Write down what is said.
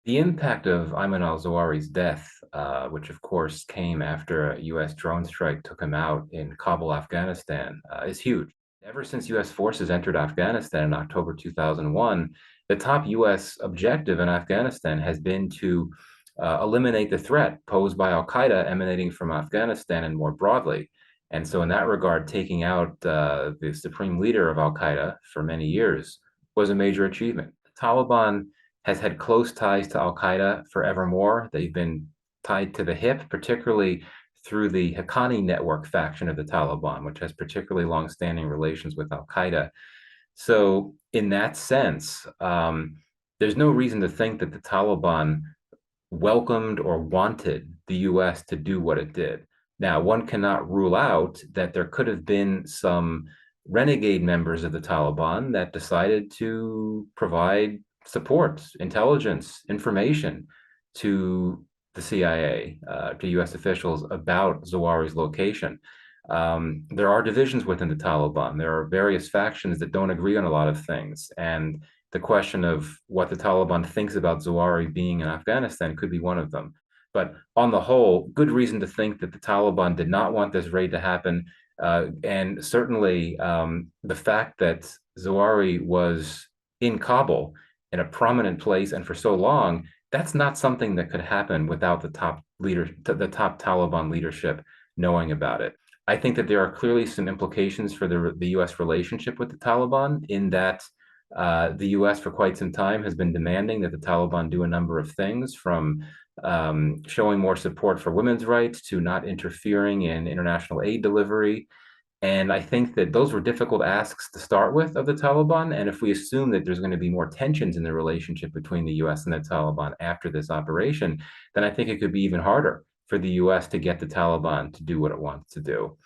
The impact of Ayman al Zawahiri's death, which of course came after a U.S. drone strike took him out in Kabul, Afghanistan, is huge. Ever since U.S. forces entered Afghanistan in October 2001, the top U.S. objective in Afghanistan has been to eliminate the threat posed by Al Qaeda emanating from Afghanistan and more broadly. And so, in that regard, taking out the supreme leader of Al Qaeda for many years was a major achievement. The Taliban has had close ties to Al Qaeda forevermore. They've been tied to the hip, particularly through the Haqqani network faction of the Taliban, which has particularly long-standing relations with Al Qaeda. So, in that sense, there's no reason to think that the Taliban welcomed or wanted the US to do what it did. Now, one cannot rule out that there could have been some renegade members of the Taliban that decided to provide support, intelligence, information to the CIA, to US officials about Zawahiri's location. There are divisions within the Taliban. There are various factions that don't agree on a lot of things. And the question of what the Taliban thinks about Zawahiri being in Afghanistan could be one of them. But on the whole, good reason to think that the Taliban did not want this raid to happen. And certainly the fact that Zawahiri was in Kabul in a prominent place and for so long, that's not something that could happen without the top Taliban leadership knowing about it. I think that there are clearly some implications for the U.S. relationship with the Taliban in that the U.S. for quite some time has been demanding that the Taliban do a number of things, from showing more support for women's rights to not interfering in international aid delivery. And I think that those were difficult asks to start with of the Taliban. And if we assume that there's going to be more tensions in the relationship between the US and the Taliban after this operation, then I think it could be even harder for the US to get the Taliban to do what it wants to do.